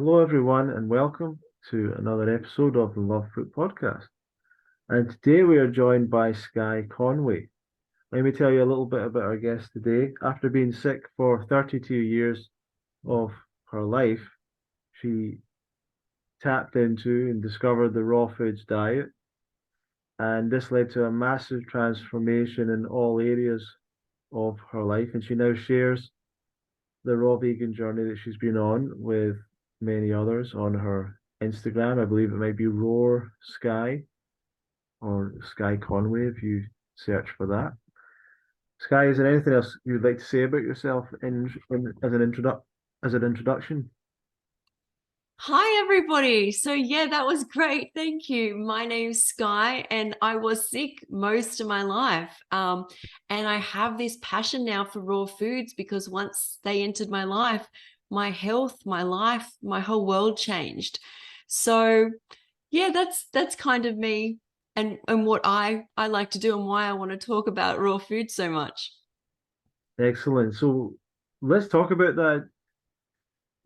Hello, everyone, and welcome to another episode of the Love Fruit podcast. And today we are joined by Skye Conway. Let me tell you a little bit about our guest today. After being sick for 32 years of her life, she tapped into and discovered the raw foods diet. And this led to a massive transformation in all areas of her life. And she now shares the raw vegan journey that she's been on with many others on her Instagram. I believe it might be Roar Skye or Skye Conway if you search for that. Skye, is there anything else you'd like to say about yourself as an introduction? Hi, everybody. So, yeah, that was great. Thank you. My name's Skye, and I was sick most of my life. And I have this passion now for raw foods because once they entered my life, my health, my life, my whole world changed. So, yeah, that's kind of me and what I like to do and why I want to talk about raw food so much. Excellent. So let's talk about that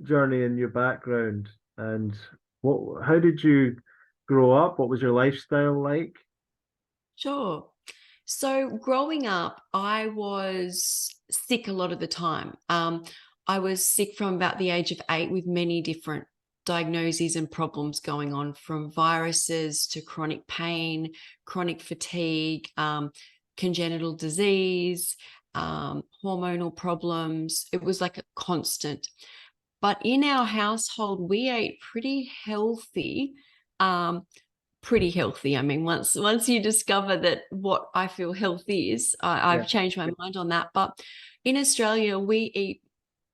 journey and your background and how did you grow up? What was your lifestyle like? Sure. So growing up, I was sick a lot of the time. I was sick from about the age of 8 with many different diagnoses and problems going on, from viruses to chronic pain, chronic fatigue, congenital disease, hormonal problems. It was like a constant. But in our household, we ate um, pretty healthy. I mean, once you discover that what I feel healthy is, Yeah. I've changed my mind on that. But in Australia, we eat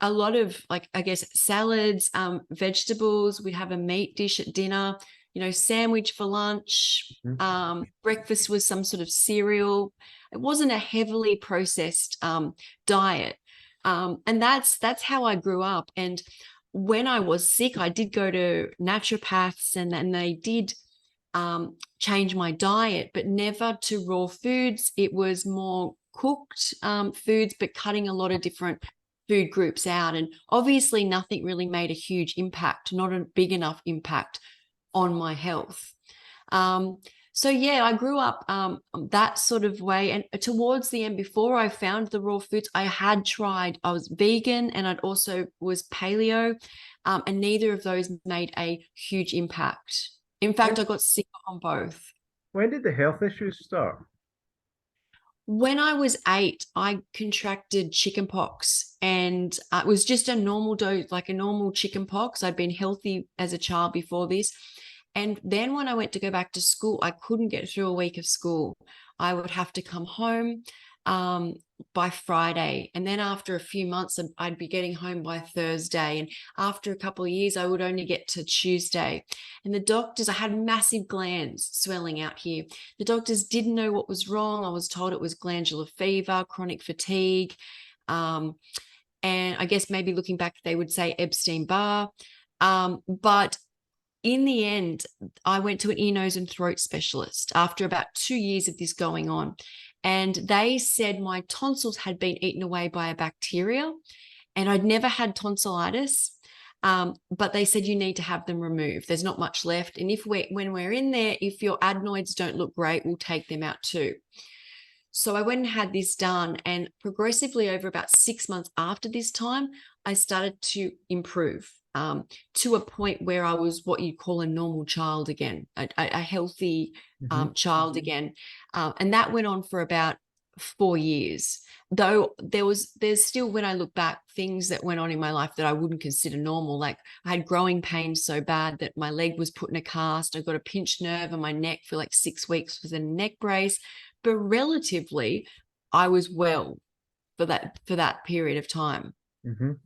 a lot of, like, I guess, salads, vegetables. We'd have a meat dish at dinner, sandwich for lunch. Mhm. Breakfast was some sort of cereal. It wasn't a heavily processed diet. And that's how I grew up. And when I was sick, I did go to naturopaths, and they did change my diet, but never to raw foods. It was more cooked foods, but cutting a lot of different food groups out. And obviously, nothing really made a huge impact, not a big enough impact on my health. Um, so yeah, I grew up that sort of way. And towards the end, before I found the raw foods, I was vegan and I'd also was paleo, and neither of those made a huge impact. In fact, When I got sick on both. when did the health issues start? When I was 8, I contracted chickenpox, and it was just a normal dose, like a normal chickenpox. I'd been healthy as a child before this. And then when I went to go back to school, I couldn't get through a week of school. I would have to come home um, by Friday. And then after a few months, I'd be getting home by Thursday. And after a couple of years, I would only get to Tuesday. And the doctors, I had massive glands swelling out here. The doctors didn't know what was wrong. I was told it was glandular fever, chronic fatigue. Um, and I guess maybe looking back, they would say Epstein-Barr. But in the end, I went to an ear, nose, and throat specialist after about 2 years of this going on. And they said my tonsils had been eaten away by a bacteria, and I'd never had tonsillitis. But they said you need to have them removed. There's not much left. And when we're in there, if your adenoids don't look great, we'll take them out too. So I went and had this done, and progressively over about 6 months after this time, I started to improve to a point where I was what you'd call a normal child again, a healthy Mhm. child again. And that went on for about 4 years. Though there's still, when I look back, things that went on in my life that I wouldn't consider normal. Like I had growing pains so bad that my leg was put in a cast. I got a pinched nerve in my neck for like 6 weeks with a neck brace, but relatively, I was well for that period of time. Mhm.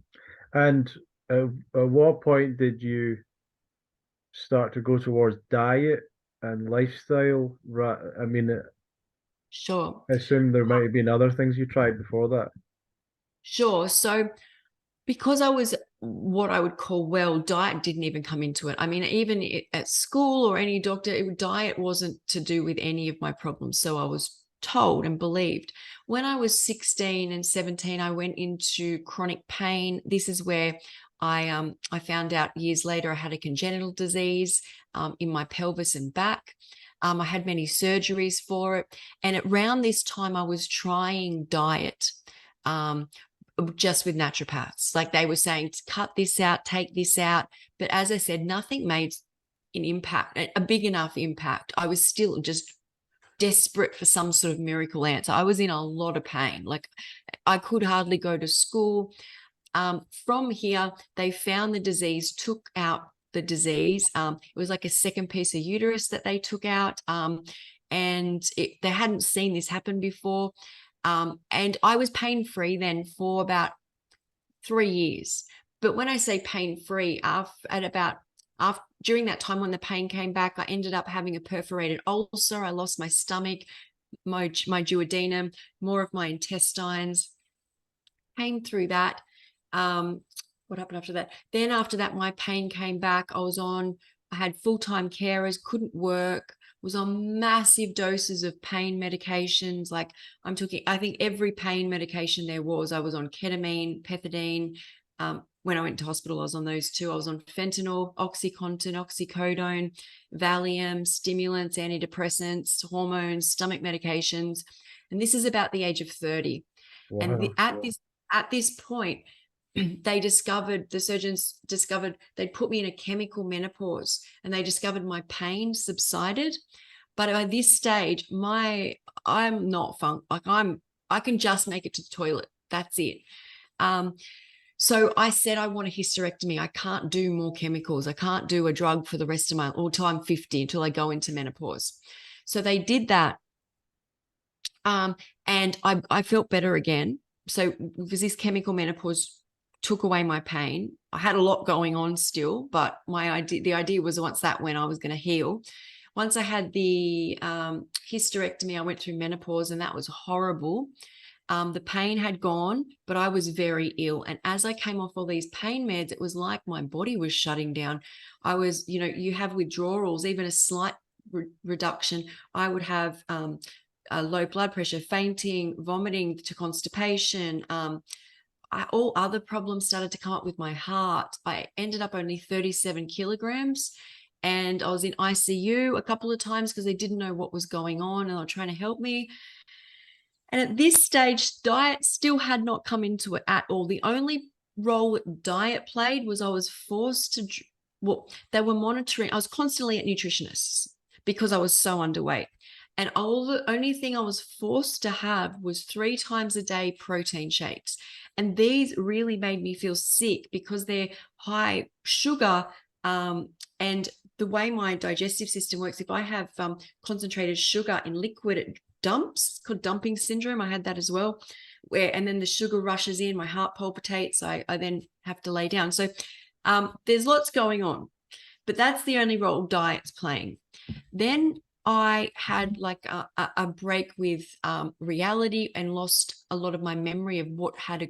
And at, at what point did you start to go towards diet and lifestyle? I mean, Sure. I assume there might have been other things you tried before that. Sure. So because I was what I would call well, diet didn't even come into it. I mean, even at school or any doctor, diet wasn't to do with any of my problems. So I was told and believed. When I was 16 and 17, I went into chronic pain. This is where I found out years later I had a congenital disease in my pelvis and back. I had many surgeries for it. And around this time, I was trying diet just with naturopaths. Like they were saying, cut this out, take this out. But as I said, nothing made an impact, a big enough impact. I was still just desperate for some sort of miracle answer. I was in a lot of pain. Like I could hardly go to school. From here, they found the disease, took out the disease. It was like a second piece of uterus that they took out. And they hadn't seen this happen before. And I was pain-free then for about 3 years. But when I say pain-free, during that time when the pain came back, I ended up having a perforated ulcer. I lost my stomach, my duodenum, more of my intestines. Came through that. What happened after that? Then after that, my pain came back. I had full-time carers, couldn't work, was on massive doses of pain medications. Like I think every pain medication there was. I was on ketamine, pethidine. When I went to hospital, I was on those too. I was on fentanyl, OxyContin, oxycodone, Valium, stimulants, antidepressants, hormones, stomach medications. And this is about the age of 30. Wow. And at this point, the surgeons discovered they'd put me in a chemical menopause, and they discovered my pain subsided. But by this stage, I'm not I can just make it to the toilet. That's it. So I said, I want a hysterectomy. I can't do more chemicals. I can't do a drug for the rest of until I'm 50, until I go into menopause. So they did that. And I felt better again. So because this chemical menopause took away my pain, I had a lot going on still, but the idea was once that went, I was going to heal. Once I had the hysterectomy, I went through menopause, and that was horrible. The pain had gone, but I was very ill. And as I came off all these pain meds, it was like my body was shutting down. I was, you have withdrawals, even a slight reduction. I would have low blood pressure, fainting, vomiting to constipation. All other problems started to come up with my heart. I ended up only 37 kilograms, and I was in ICU a couple of times because they didn't know what was going on, and they were trying to help me. And at this stage, diet still had not come into it at all. The only role that diet played was I was forced to, they were monitoring. I was constantly at nutritionists because I was so underweight. And the only thing I was forced to have was 3 times a day protein shakes. And these really made me feel sick because they're high sugar. And the way my digestive system works, if I have concentrated sugar in liquid, it dumps. It's called dumping syndrome. I had that as well. And then the sugar rushes in, my heart palpitates. I then have to lay down. So there's lots going on. But that's the only role diet's playing. Then I had like a break with reality and lost a lot of my memory of what had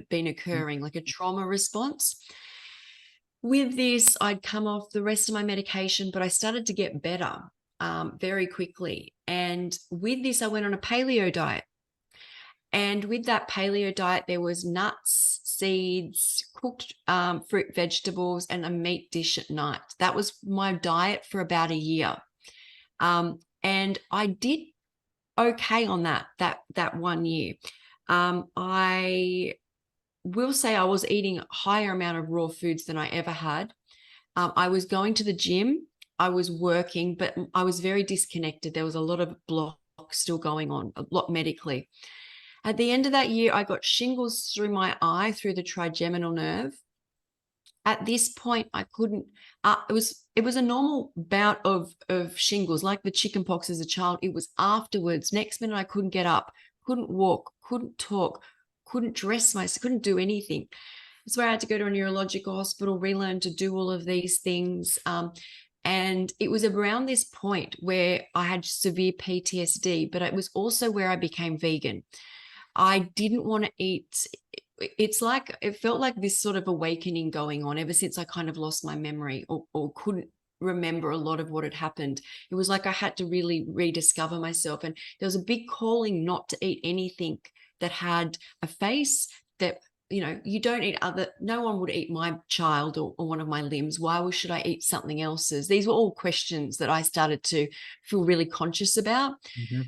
been occurring, like a trauma response. With this, I'd come off the rest of my medication, but I started to get better very quickly. And with this, I went on a paleo diet. And with that paleo diet, there was nuts, seeds, cooked fruit, vegetables, and a meat dish at night. That was my diet for about a year. And I did okay on that 1 year. I will say I was eating a higher amount of raw foods than I ever had. I was going to the gym, I was working, but I was very disconnected. There was a lot of block still going on, a lot medically. At the end of that year, I got shingles through my eye, through the trigeminal nerve. At this point, I couldn't, it was a normal bout of shingles, like the chickenpox as a child. It was afterwards. Next minute, I couldn't get up, couldn't walk, couldn't talk, couldn't dress myself, couldn't do anything. That's where I had to go to a neurological hospital, relearn to do all of these things. And it was around this point where I had severe PTSD, but it was also where I became vegan. I didn't want to eat. It felt like this sort of awakening going on ever since I kind of lost my memory or couldn't remember a lot of what had happened. It was like I had to really rediscover myself. And there was a big calling not to eat anything that had a face, that you don't eat no one would eat my child or one of my limbs. Why should I eat something else's? These were all questions that I started to feel really conscious about.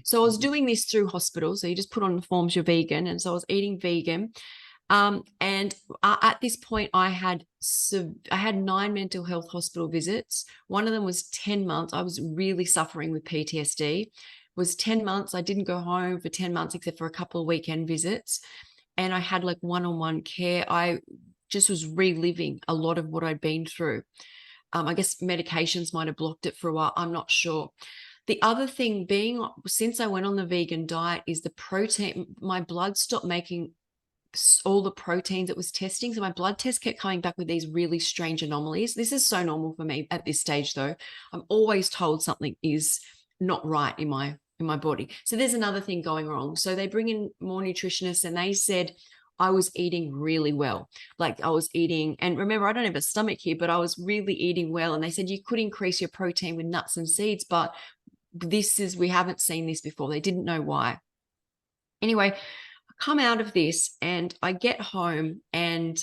So I was doing this through hospital. So you just put on the forms, you're vegan. And so I was eating vegan. And at this point, I had 9 mental health hospital visits. One of them was 10 months. I was really suffering with PTSD. It was 10 months. I didn't go home for 10 months except for a couple of weekend visits. And I had like one-on-one care. I just was reliving a lot of what I'd been through. I guess medications might have blocked it for a while. I'm not sure. The other thing being, since I went on the vegan diet, is the protein. My blood stopped making all the proteins it was testing. So my blood test kept coming back with these really strange anomalies. This is so normal for me at this stage, though. I'm always told something is not right in my body. So there's another thing going wrong. So they bring in more nutritionists and they said I was eating really well. Like I was eating, and remember, I don't have a stomach here, but I was really eating well. And they said you could increase your protein with nuts and seeds, but we haven't seen this before. They didn't know why. Anyway, I come out of this and I get home and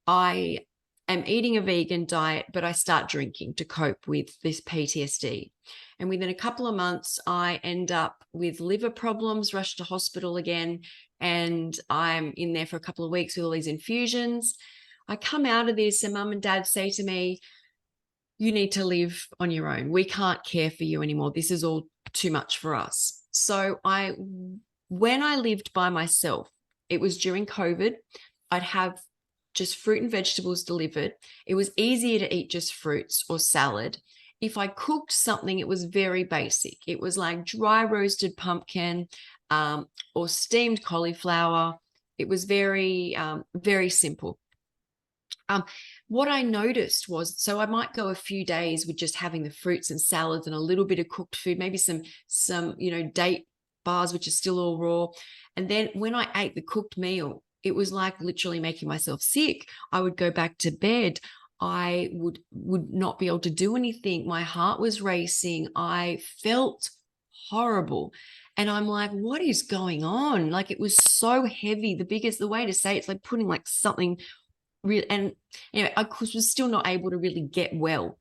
I am eating a vegan diet, but I start drinking to cope with this PTSD. And within a couple of months, I end up with liver problems, rushed to hospital again, and I'm in there for a couple of weeks with all these infusions. I come out of this and mum and dad say to me, you need to live on your own. We can't care for you anymore. This is all too much for us. So when I lived by myself, it was during COVID, I'd have just fruit and vegetables delivered. It was easier to eat just fruits or salad. If I cooked something, it was very basic. It was like dry roasted pumpkin or steamed cauliflower. It was very, very simple. What I noticed was, so I might go a few days with just having the fruits and salads and a little bit of cooked food, maybe some date bars, which are still all raw. And then when I ate the cooked meal, it was like literally making myself sick. I would go back to bed. I would not be able to do anything. My heart was racing. I felt horrible. And I'm like, what is going on? Like, it was so heavy. The way to say it's like putting like something real. And anyway, I was still not able to really get well.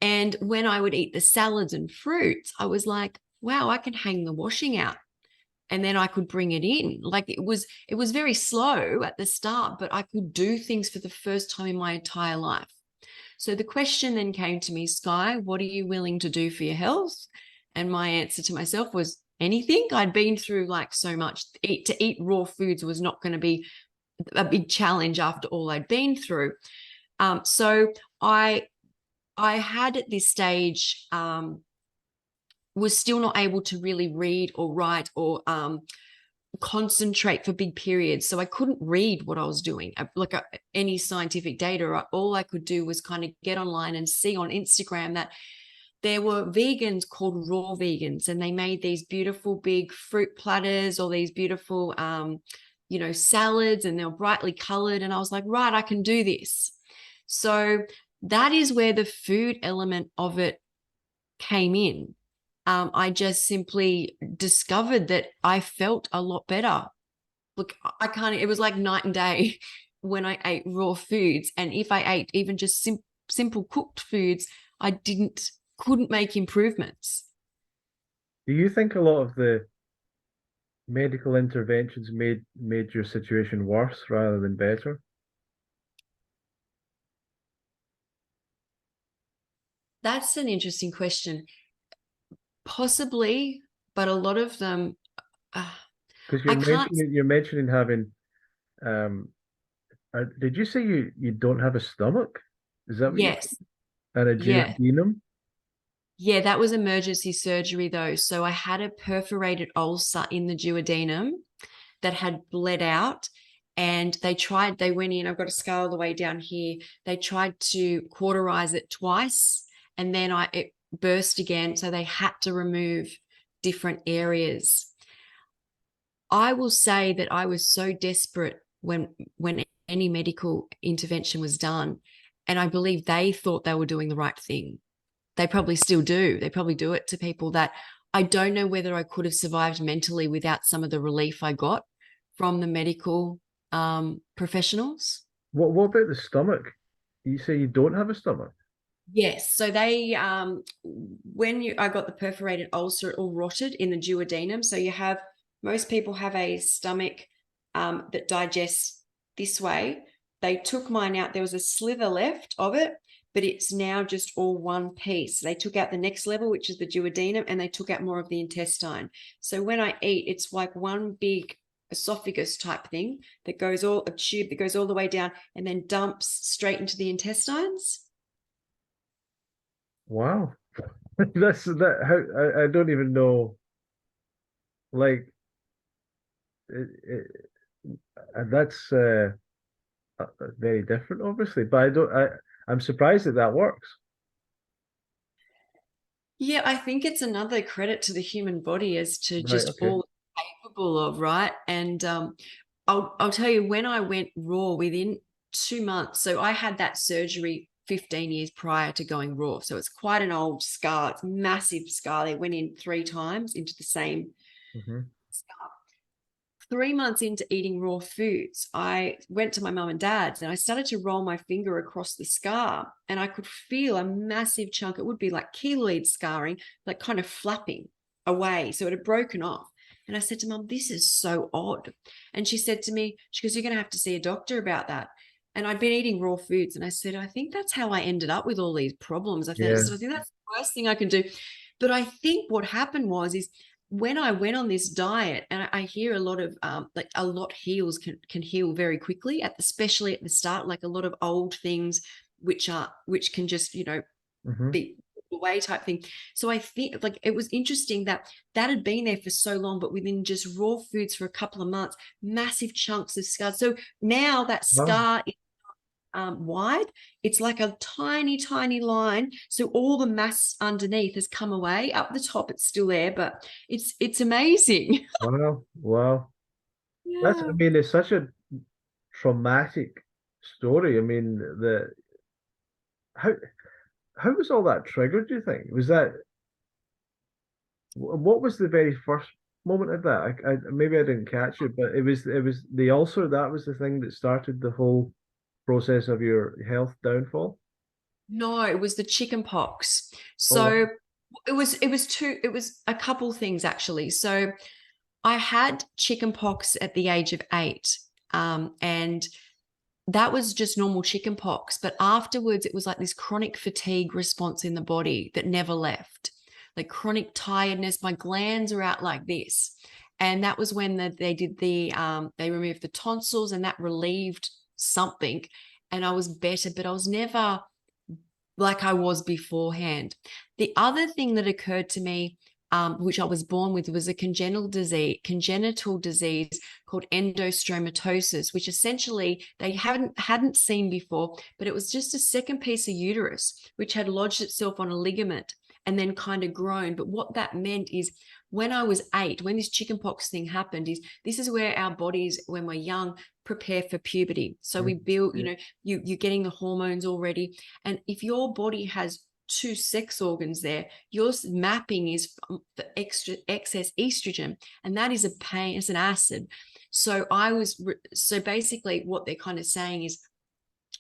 And when I would eat the salads and fruits, I was like, wow, I can hang the washing out. And then I could bring it in. Like it was very slow at the start, but I could do things for the first time in my entire life. So the question then came to me, Skye, what are you willing to do for your health? And my answer to myself was anything. I'd been through like so much. To eat raw foods was not going to be a big challenge after all I'd been through. So I had at this stage was still not able to really read or write or concentrate for big periods. So I couldn't read what I was doing, any scientific data. All I could do was kind of get online and see on Instagram that there were vegans called raw vegans, and they made these beautiful big fruit platters or these beautiful, salads, and they were brightly colored. And I was like, right, I can do this. So that is where the food element of it came in. I just simply discovered that I felt a lot better. Look, it was like night and day when I ate raw foods. And if I ate even just simple cooked foods, I couldn't make improvements. Do you think a lot of the medical interventions made your situation worse rather than better? That's an interesting question. Possibly, but a lot of them, Because I can't. you're mentioning having, did you say you don't have a stomach? Is that what you Yes, and a yeah, duodenum? yeah. That was emergency surgery though. So I had a perforated ulcer in the duodenum that had bled out, and they went in. I've got a scar all the way down here. They tried to cauterize it twice, and then it burst again. So they had to remove different areas. I will say that I was so desperate when any medical intervention was done, and I believe they thought they were doing the right thing. They probably still do. They probably do it to people that I don't know whether I could have survived mentally without some of the relief I got from the medical professionals. What about the stomach? You say you don't have a stomach? Yes. So they I got the perforated ulcer, it all rotted in the duodenum. So most people have a stomach that digests this way. They took mine out. There was a sliver left of it, but it's now just all one piece. They took out the next level, which is the duodenum, and they took out more of the intestine. So when I eat, it's like one big esophagus type thing a tube that goes all the way down and then dumps straight into the intestines. Wow. That's that how I don't even know, like and that's very different obviously, but I'm surprised that that works. Yeah, I think it's another credit to the human body as to Right, just okay. all it's capable of, right? And I'll tell you, when I went raw within 2 months, so I had that surgery 15 years prior to going raw. So it's quite an old scar. It's a massive scar. They went in 3 times into the same Hmm. scar. 3 months into eating raw foods, I went to my mum and dad's and I started to roll my finger across the scar, and I could feel a massive chunk. It would be like keloid scarring, like kind of flapping away. So it had broken off. And I said to mum, this is so odd. And she said to me, she goes, you're going to have to see a doctor about that. And I'd been eating raw foods. And I said, I think that's how I ended up with all these problems. Yeah. I think that's the worst thing I can do. But I think what happened is when I went on this diet, and I hear a lot of like a lot heals can heal very quickly, especially at the start, like a lot of old things which can just Hmm. be away type thing. So I think like it was interesting that had been there for so long, but within just raw foods for a couple of months, massive chunks of scar. So now that Wow. scar is wide, it's like a tiny, tiny line. So all the mass underneath has come away. Up the top, it's still there, but it's amazing. Wow. Wow. I Yeah. mean, it's such a traumatic story. I mean, how how was all that triggered, do you think? What was the very first moment of that? Maybe I didn't catch it, but it was the ulcer, that was the thing that started the whole process of your health downfall. No, it was the chicken pox. Oh, wow. So it was a couple things actually. So I had chicken pox at the age of 8. And that was just normal chicken pox. But afterwards, it was like this chronic fatigue response in the body that never left, like chronic tiredness. My glands are out like this. And that was when they removed the tonsils, and that relieved something. And I was better, but I was never like I was beforehand. The other thing that occurred to me, which I was born with, was a congenital disease called endostomatosis, which essentially they hadn't seen before, but it was just a second piece of uterus which had lodged itself on a ligament and then kind of grown. But what that meant is when I was 8, when this chickenpox thing happened, is this is where our bodies, when we're young, prepare for puberty. So we build, Yeah. you're getting the hormones already. And if your body has 2 sex organs there, your mapping is for excess estrogen, and that is a pain, it's an acid. So basically what they're kind of saying is,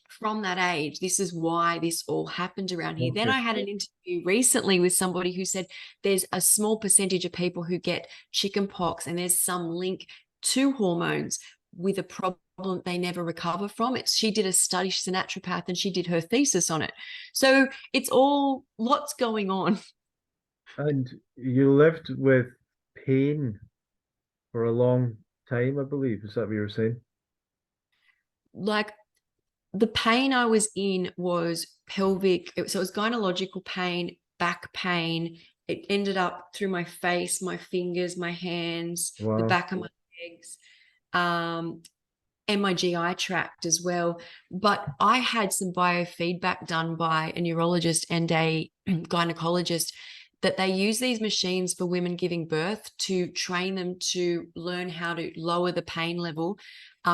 from that age, this is why this all happened around here. Then Okay. I had an interview recently with somebody who said there's a small percentage of people who get chicken pox, and there's some link to hormones with a problem they never recover from it. She did a study, she's a naturopath, and she did her thesis on it. So it's all lots going on. And you lived with pain for a long time, I believe. Is that what you were saying? Like the pain I was in was pelvic, so it was gynecological pain, back pain. It ended up through my face, my fingers, my hands, the Wow. back of my legs, um, and my GI tract as well. But I had some biofeedback done by a neurologist and a gynecologist, that they use these machines for women giving birth to train them to learn how to lower the pain level.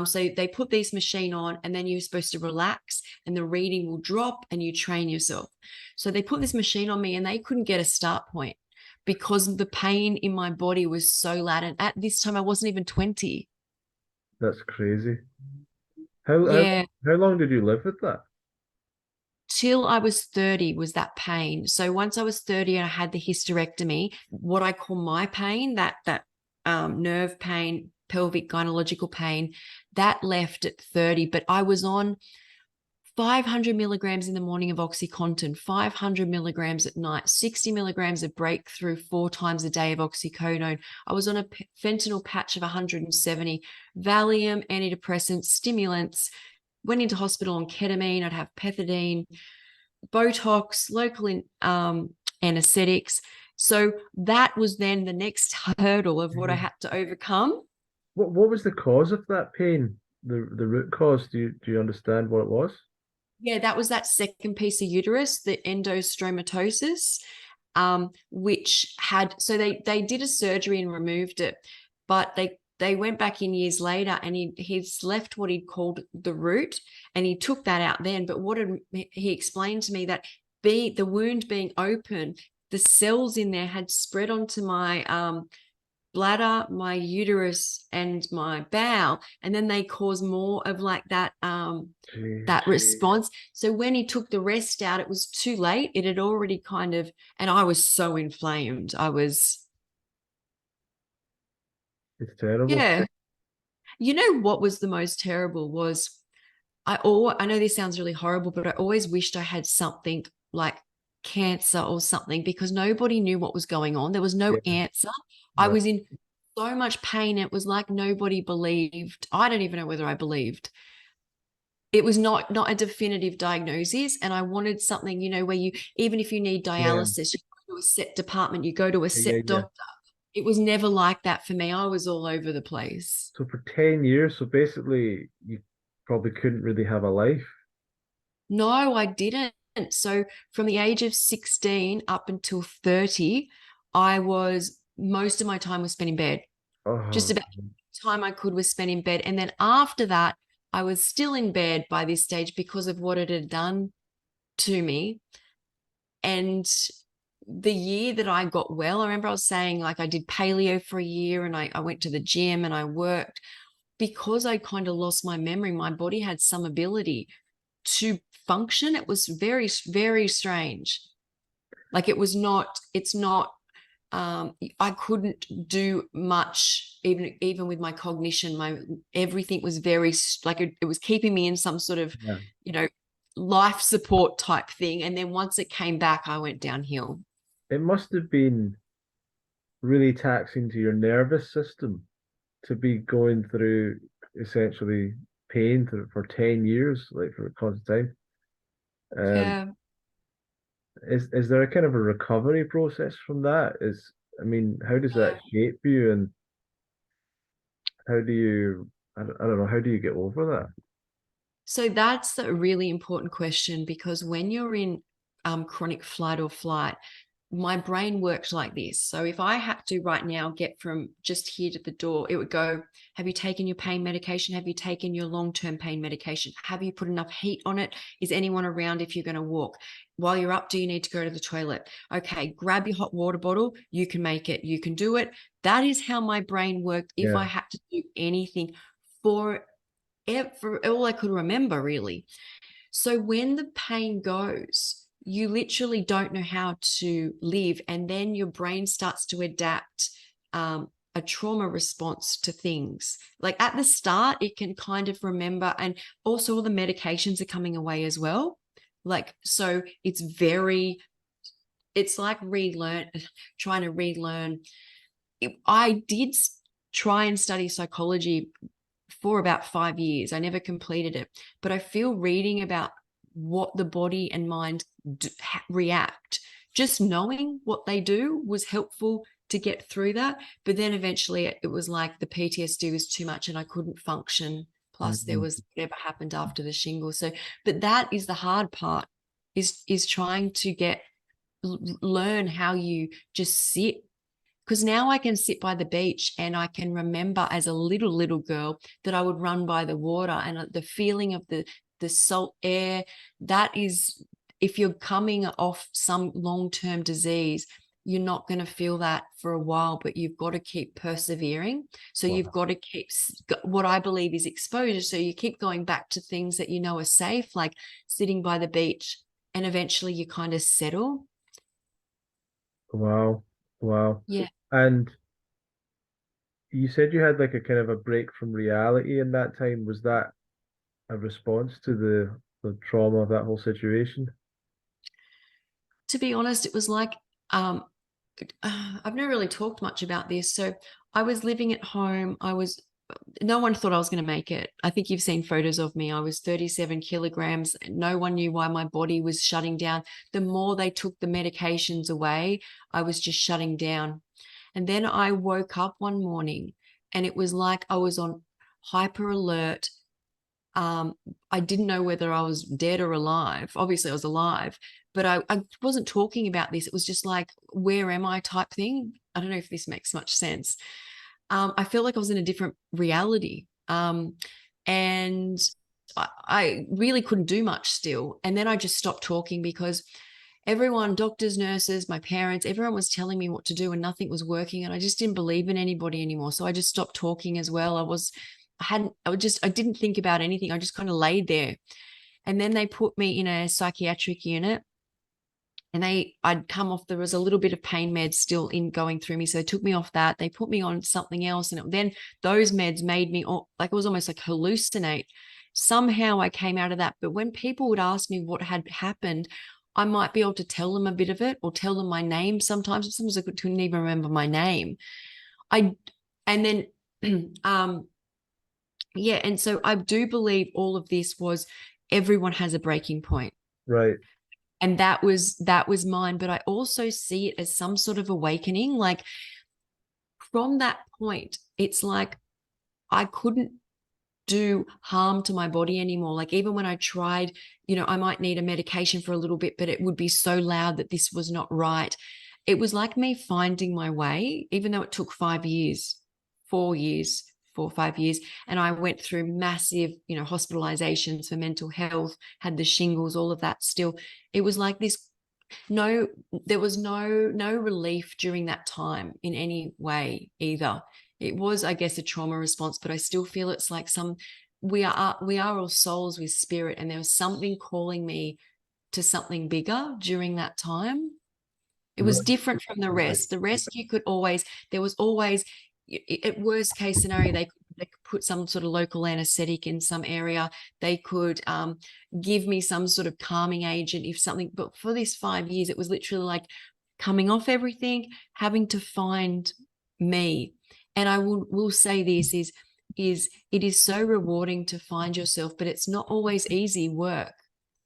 So they put this machine on, and then you're supposed to relax and the reading will drop and you train yourself. So they put this machine on me, and they couldn't get a start point because the pain in my body was so loud. And at this time, I wasn't even 20. That's crazy. How how Yeah. how long did you live with that? Till I was 30 was that pain. So once I was 30 and I had the hysterectomy, what I call my pain, that nerve pain, pelvic gynecological pain, that left at 30. But I was on 500 milligrams in the morning of OxyContin, 500 milligrams at night, 60 milligrams of breakthrough 4 times a day of oxycodone. I was on a fentanyl patch of 170, Valium, antidepressants, stimulants, went into hospital on ketamine. I'd have pethidine, Botox, local anesthetics. So that was then the next hurdle of what I Mhm. had to overcome. What was the cause of that pain? The root cause? Do you understand what it was? Yeah, that was that second piece of uterus, the endostomatosis, which had, so they did a surgery and removed it, but they went back in years later and he's left what he'd called the root, and he took that out then. But he explained to me that the wound being open, the cells in there had spread onto my bladder, my uterus, and my bowel, and then they cause more of like Jeez. that response. So when he took the rest out, it was too late. It had already kind of, and I was so inflamed. I was, It's terrible. yeah. You know what was the most terrible was I know this sounds really horrible, but I always wished I had something like cancer or something, because nobody knew what was going on. There was no Yeah. answer. I No. was in so much pain. It was like nobody believed. I don't even know whether I believed. It was not a definitive diagnosis, and I wanted something, where you, even if you need Yeah. dialysis, you go to a set department, you go to a Yeah. Yeah. set Yeah. doctor. It was never like that for me. I was all over the place. So for 10 years, so basically you probably couldn't really have a life. No, I didn't. So from the age of 16 up until 30, I was, most of my time was spent in bed. Just Oh, about the time I could was spent in bed. And then after that, I was still in bed by this stage because of what it had done to me. And the year that I got well, I remember I was saying, like, I did paleo for a year, and I went to the gym and I worked. Because I kind of lost my memory, my body had some ability to function. It was very, very strange. Like, it's not, I couldn't do much, even with my cognition. Everything was very, like, it was keeping me in some sort of, yeah. you know, life support type thing. And then once it came back, I went downhill. It must have been really taxing to your nervous system to be going through essentially pain for 10 years, like for a constant time. Um, Yeah. is there a kind of a recovery process from that? I mean, how does that shape you and how do you, I don't know, how do you get over that? So that's a really important question, because when you're in chronic flight or flight, my brain worked like this. So if I had to right now get from just here to the door, it would go, have you taken your pain medication? Have you taken your long-term pain medication? Have you put enough heat on it? Is anyone around if you're going to walk? While you're up, do you need to go to the toilet? Okay, grab your hot water bottle. You can make it. You can do it. That is how my brain worked if I Yeah. had to do anything for all I could remember, really. So when the pain goes, you literally don't know how to live. And then your brain starts to adapt a trauma response to things. Like at the start, it can kind of remember, and also all the medications are coming away as well. Like, so it's like trying to relearn. I did try and study psychology for about 5 years. I never completed it, but I feel reading about what the body and mind react, just knowing what they do was helpful to get through that. But then eventually it was like the PTSD was too much and I couldn't function. Plus there Mhm. was whatever happened after the shingle. So, but that is the hard part, is trying to learn how you just sit, because now I can sit by the beach and I can remember as a little girl that I would run by the water, and the feeling of the salt air. That is, if you're coming off some long-term disease, you're not going to feel that for a while, but you've got to keep persevering. So Wow. you've got to keep what I believe is exposure. So you keep going back to things that you know are safe, like sitting by the beach, and eventually you kind of settle. Wow. Wow. Yeah. And you said you had like a kind of a break from reality in that time. Was that a response to the trauma of that whole situation? To be honest, it was like, I've never really talked much about this. So I was living at home. No one thought I was going to make it. I think you've seen photos of me. I was 37 kilograms. No one knew why my body was shutting down. The more they took the medications away, I was just shutting down. And then I woke up one morning and it was like I was on hyper alert. I didn't know whether I was dead or alive. Obviously, I was alive, but I wasn't talking about this. It was just like, where am I type thing. I don't know if this makes much sense. I feel like I was in a different reality. And I really couldn't do much still. And then I just stopped talking because everyone, doctors, nurses, my parents, everyone was telling me what to do and nothing was working. And I just didn't believe in anybody anymore. So I just stopped talking as well. I didn't think about anything. I just kind of laid there. And then they put me in a psychiatric unit and I'd come off, there was a little bit of pain meds still in going through me. So they took me off that. They put me on something else. And then those meds made me like, it was almost like hallucinate. Somehow I came out of that. But when people would ask me what had happened, I might be able to tell them a bit of it or tell them my name sometimes. Sometimes I couldn't even remember my name. And then, yeah. And so I do believe all of this was everyone has a breaking point. Right. And that was mine. But I also see it as some sort of awakening. Like from that point, it's like I couldn't do harm to my body anymore. Like even when I tried, I might need a medication for a little bit, but it would be so loud that this was not right. It was like me finding my way, even though it took 5 years, 4 years, 4 or 5 years. And I went through massive, hospitalizations for mental health, had the shingles, all of that still. It was like this. No, there was no relief during that time in any way either. It was, I guess, a trauma response, but I still feel it's like we are all souls with spirit, and there was something calling me to something bigger during that time. It was Right. different from the Right. rest. The rest there was always, at worst case scenario, they could put some sort of local anesthetic in some area. They could give me some sort of calming agent if something, but for this 5 years, it was literally like coming off everything, having to find me. And I will say this is it is so rewarding to find yourself, but it's not always easy work.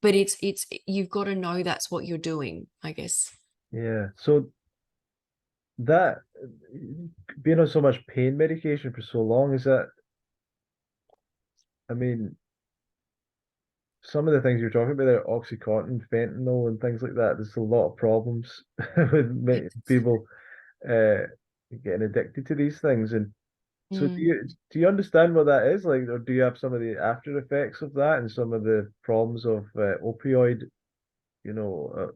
But it's you've got to know that's what you're doing, I guess. Yeah. So that being on so much pain medication for so long, is that, I mean, some of the things you're talking about there, Oxycontin, fentanyl, and things like that, there's a lot of problems with people uh, getting addicted to these things. And so Mm, do you understand what that is like, or do you have some of the after effects of that and some of the problems of opioid,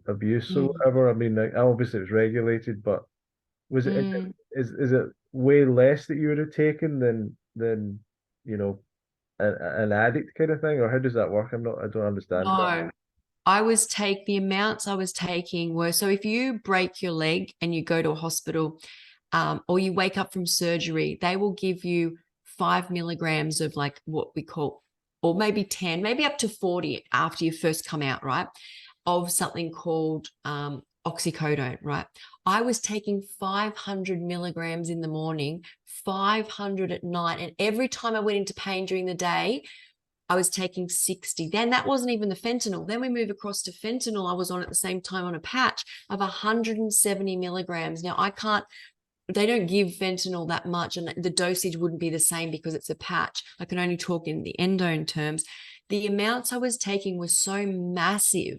abuse or mm, whatever? I mean, like, obviously it was regulated, but was it mm. is it way less that you would have taken than you know an addict kind of thing, or how does that work? I don't understand that. No, the amounts I was taking were, so if you break your leg and you go to a hospital, or you wake up from surgery, they will give you 5 milligrams of like what we call, or maybe 10, maybe up to 40 after you first come out, right? Of something called oxycodone, right? I was taking 500 milligrams in the morning, 500 at night. And every time I went into pain during the day, I was taking 60. Then that wasn't even the fentanyl. Then we move across to fentanyl. I was on at the same time on a patch of 170 milligrams. Now they don't give fentanyl that much, and the dosage wouldn't be the same because it's a patch. I can only talk in the endone terms. The amounts I was taking was so massive,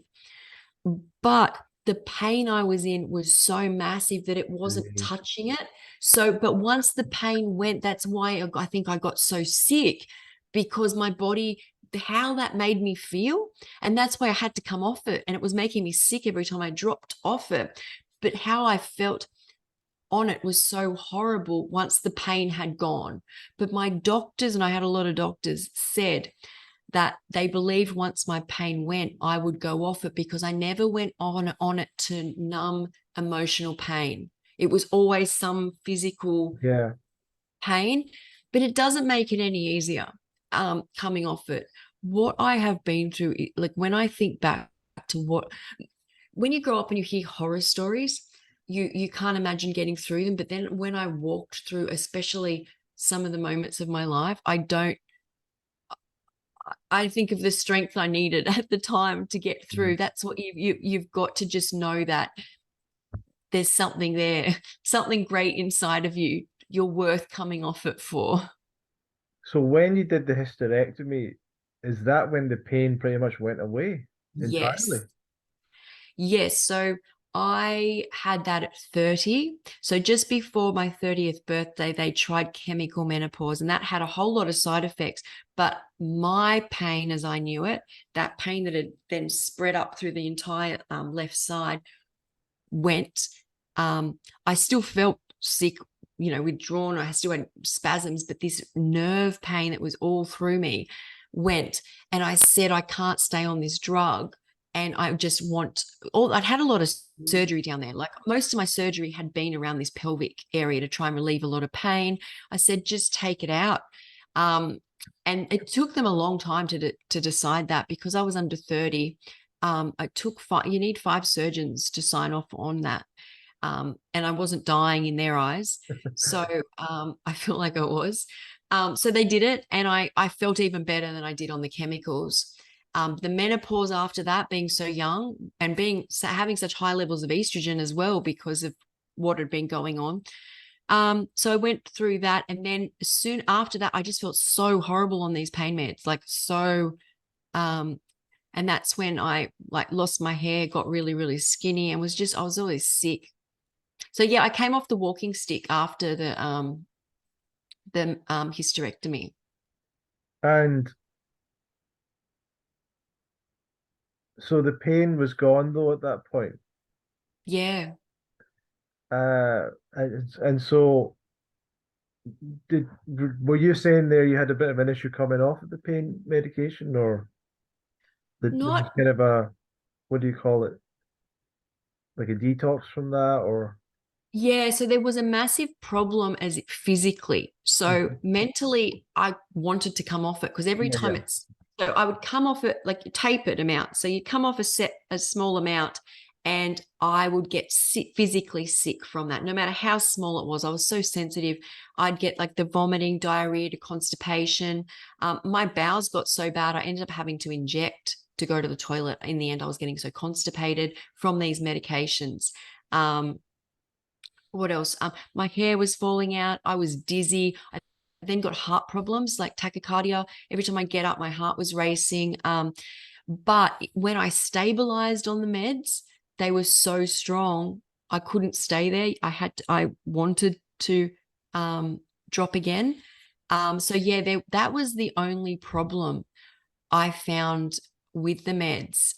but the pain I was in was so massive that it wasn't Mhm. touching it. So, but once the pain went, that's why I think I got so sick, because my body, how that made me feel. And that's why I had to come off it. And it was making me sick every time I dropped off it. but how I felt on it was so horrible once the pain had gone. But my doctors, and I had a lot of doctors, said that they believed once my pain went, I would go off it, because I never went on it to numb emotional pain. It was always some physical pain, but it doesn't make it any easier coming off it. What I have been through, like when I think back to when you grow up and you hear horror stories, you can't imagine getting through them. But then when I walked through, especially some of the moments of my life, I think of the strength I needed at the time to get through. That's what you've got to just know, that there's something there, something great inside of you. You're worth coming off it for. So when you did the hysterectomy, is that when the pain pretty much went away entirely? Yes. Yes. So I had that at 30. So just before my 30th birthday, they tried chemical menopause, and that had a whole lot of side effects. But my pain, as I knew it, that pain that had then spread up through the entire left side, went. I still felt sick, withdrawn. I still had spasms, but this nerve pain that was all through me went. And I said, I can't stay on this drug. And I just I'd had a lot of surgery down there. Like most of my surgery had been around this pelvic area to try and relieve a lot of pain. I said, just take it out. And it took them a long time to decide that, because I was under 30. It took you need 5 surgeons to sign off on that. And I wasn't dying in their eyes. So I feel like I was. So they did it, and I felt even better than I did on the chemicals. The menopause after that, being so young and having such high levels of estrogen as well because of what had been going on. So I went through that, and then soon after that, I just felt so horrible on these pain meds, like so. And that's when I lost my hair, got really, really skinny, and I was always sick. So yeah, I came off the walking stick after the hysterectomy. And so the pain was gone though at that point. Yeah. And so were you saying there you had a bit of an issue coming off of the pain medication, or there was Not kind of what do you call it? Like a detox from that, or Yeah, so there was a massive problem physically. So Mhm. mentally, I wanted to come off it, because every Yeah, time yeah. so I would come off it, like you tape it amount. So you come off a small amount, and I would get sick, physically sick from that, no matter how small it was. I was so sensitive. I'd get like the vomiting, diarrhea to constipation. My bowels got so bad, I ended up having to inject to go to the toilet. In the end, I was getting so constipated from these medications. What else? My hair was falling out. I was dizzy. I then got heart problems like tachycardia. Every time I get up, my heart was racing. But when I stabilized on the meds, they were so strong, I couldn't stay there. I wanted to drop again. So yeah, that was the only problem I found with the meds.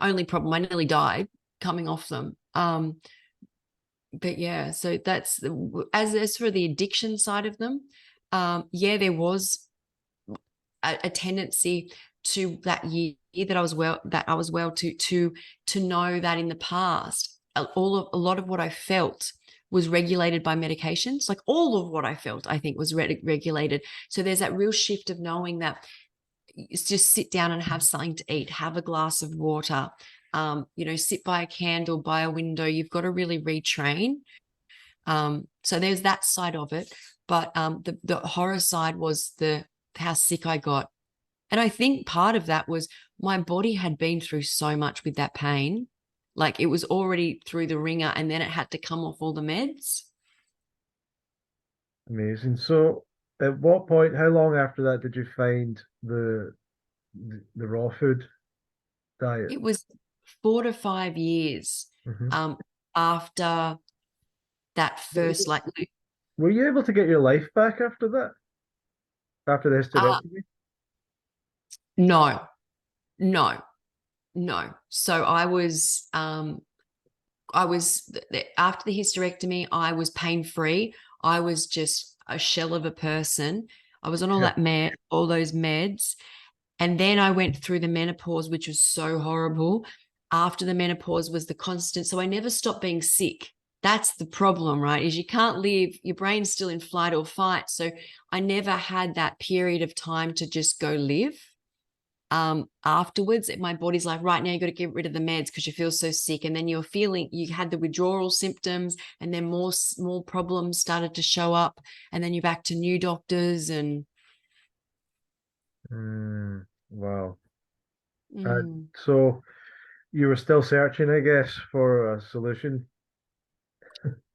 Only problem. I nearly died coming off them. But yeah, so that's as for the addiction side of them. Yeah, there was a tendency to that year that I was well to know that in the past, a lot of what I felt was regulated by medications. Like all of what I felt, I think, was regulated. So there's that real shift of knowing that just sit down and have something to eat, have a glass of water, sit by a candle, by a window. You've got to really retrain. So there's that side of it. But the horror side was how sick I got. And I think part of that was my body had been through so much with that pain. Like it was already through the ringer, and then it had to come off all the meds. Amazing. So at what point, how long after that did you find the raw food diet? It was 4 to 5 years Hmm. um, after that first, like, Were you able to get your life back after that? After the uh, hysterectomy? no, no. No. So I was after the hysterectomy, I was pain free. I was just a shell of a person. I was on Yeah. all those meds. And then I went through the menopause, which was so horrible. After the menopause was the constant. So I never stopped being sick. That's the problem, right? Is you can't live, your brain's still in flight or fight. So I never had that period of time to just go live. Afterwards, my body's like, right now you got to get rid of the meds because you feel so sick. And then you had the withdrawal symptoms, and then more small problems started to show up. And then you're back to new doctors and Wow. And mm, so you were still searching, I guess, for a solution.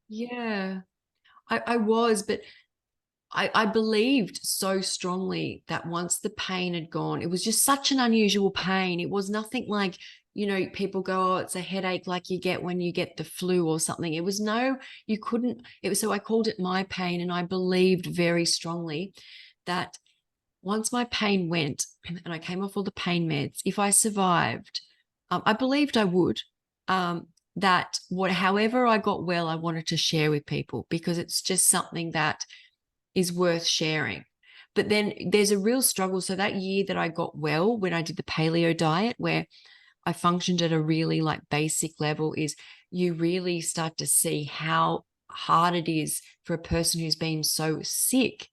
yeah. I was, but I believed so strongly that once the pain had gone, it was just such an unusual pain. It was nothing like, people go, oh, it's a headache like you get when you get the flu or something. It was no, you couldn't. It was so I called it my pain, and I believed very strongly that once my pain went and I came off all the pain meds, if I survived, I believed I would. However I got well, I wanted to share with people because it's just something that is worth sharing. But then there's a real struggle. So that year that I got well, when I did the paleo diet, where I functioned at a really like basic level, is you really start to see how hard it is for a person who's been so sick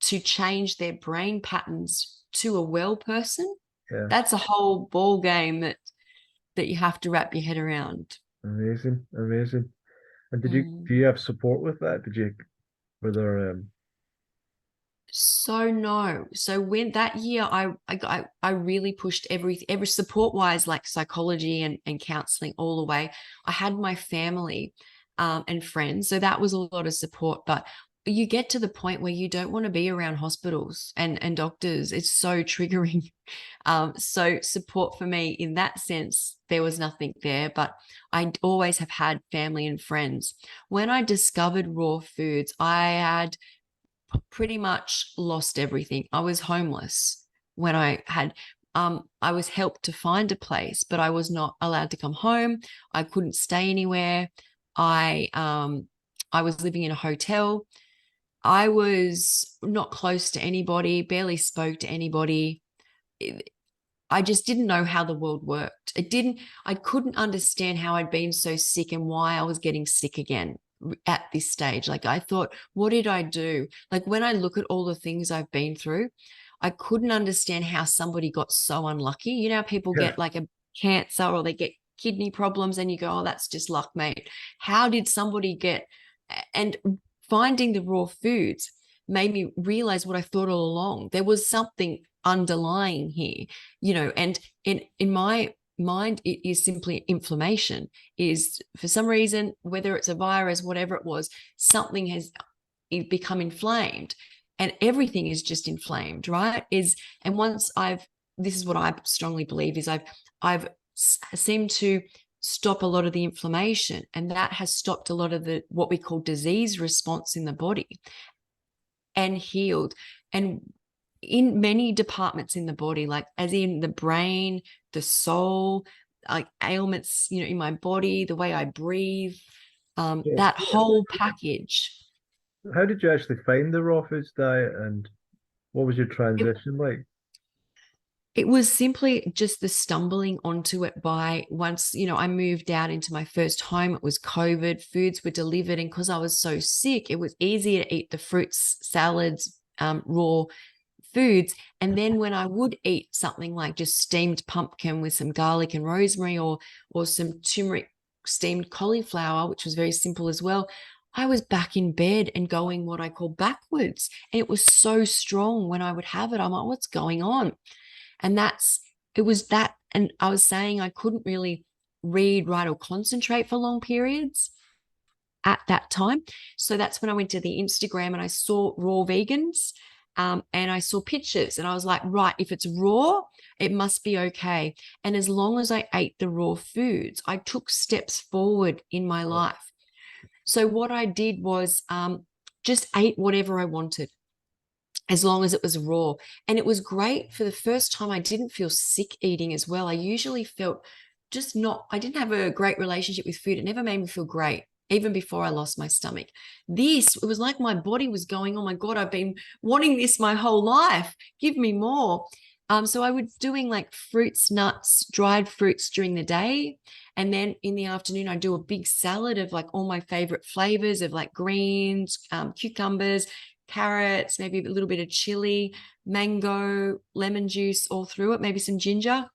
to change their brain patterns to a well person. Yeah. That's a whole ball game that you have to wrap your head around. Amazing. Amazing. And Mm. do you have support with that? Were there, So no. So when that year I really pushed every support wise, like psychology and counseling all the way. I had my family and friends. So that was a lot of support. But you get to the point where you don't want to be around hospitals and doctors. It's so triggering. So support for me in that sense, there was nothing there, but I always have had family and friends. When I discovered raw foods, I had pretty much lost everything. I was homeless when I was helped to find a place, but I was not allowed to come home. I couldn't stay anywhere. I was living in a hotel. I was not close to anybody, barely spoke to anybody. I just didn't know how the world worked. I couldn't understand how I'd been so sick and why I was getting sick again at this stage. Like I thought, what did I do? Like when I look at all the things I've been through, I couldn't understand how somebody got so unlucky. You know, how people yeah, get like a cancer or they get kidney problems and you go, oh, that's just luck, mate. How did somebody get, and finding the raw foods made me realize what I thought all along. There was something underlying here, and in my mind, it is simply inflammation. Is for some reason, whether it's a virus, whatever it was, something has become inflamed, and everything is just inflamed, right? And once this is what I strongly believe is I've seemed to stop a lot of the inflammation, and that has stopped a lot of the what we call disease response in the body and healed. And in many departments in the body, like as in the brain, the soul, like ailments, in my body, the way I breathe, yeah. that whole package. How did you actually find the raw foods diet, and what was your It, transition like? it was simply just the stumbling onto it by once, I moved out into my first home. It was COVID, foods were delivered. And because I was so sick, it was easier to eat the fruits, salads, raw foods. And then when I would eat something like just steamed pumpkin with some garlic and rosemary, or some turmeric steamed cauliflower, which was very simple as well, I was back in bed and going what I call backwards. And it was so strong when I would have it. I'm like, what's going on? And it was that. And I was saying I couldn't really read, write, or concentrate for long periods at that time. So that's when I went to the Instagram and I saw raw vegans, and I saw pictures and I was like, right, if it's raw, it must be okay. And as long as I ate the raw foods, I took steps forward in my life. So what I did was just ate whatever I wanted. as long as it was raw. And it was great. For the first time, I didn't feel sick eating as well. I usually felt just not, I didn't have a great relationship with food. It never made me feel great, even before I lost my stomach. This, it was like my body was going, oh my God, I've been wanting this my whole life. Give me more. So I was doing like fruits, nuts, dried fruits during the day. And then in the afternoon, I do a big salad of like all my favorite flavors of like greens, cucumbers, carrots, maybe a little bit of chili, mango, lemon juice all through it, maybe some ginger.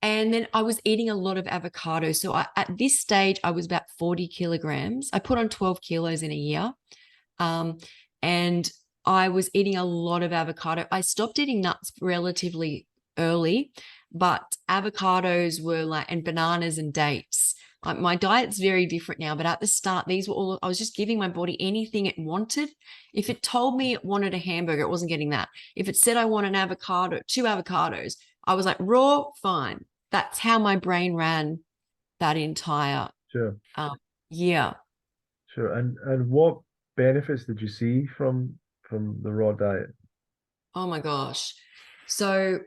And then I was eating a lot of avocado. So at this stage, I was about 40 kilograms. I put on 12 kilos in a year. And I was eating a lot of avocado. I stopped eating nuts relatively early, but avocados were like, and bananas and dates. My diet's very different now, but at the start, these were all, I was just giving my body anything it wanted. If it told me it wanted a hamburger, it wasn't getting that. If it said I want an avocado, 2 avocados, I was like, raw, fine. That's how my brain ran that entire Sure. year. Sure. And what benefits did you see from the raw diet? Oh my gosh. So